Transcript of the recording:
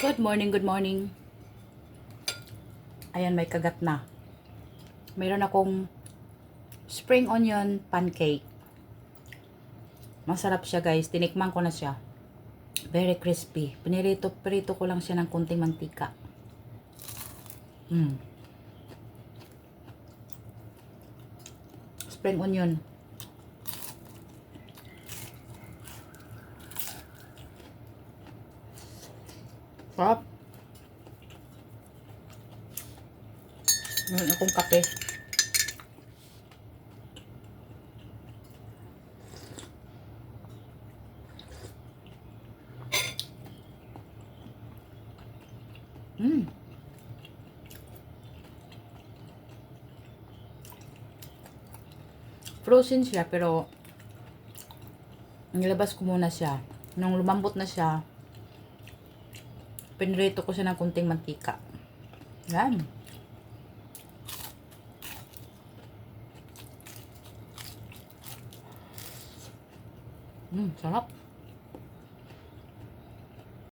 Good morning, good morning. Ayan, may kagat na. Mayroon akong spring onion pancake. Masarap siya guys. Tinikman ko na siya. Very crispy. Prito ko lang siya ng konting mantika. Spring onion. Sarap. Meron akong kape. Frozen siya pero nilabas ko muna siya. Nung lumambot na siya, pinrito ko siya ng konting mantika. Yan. Sarap.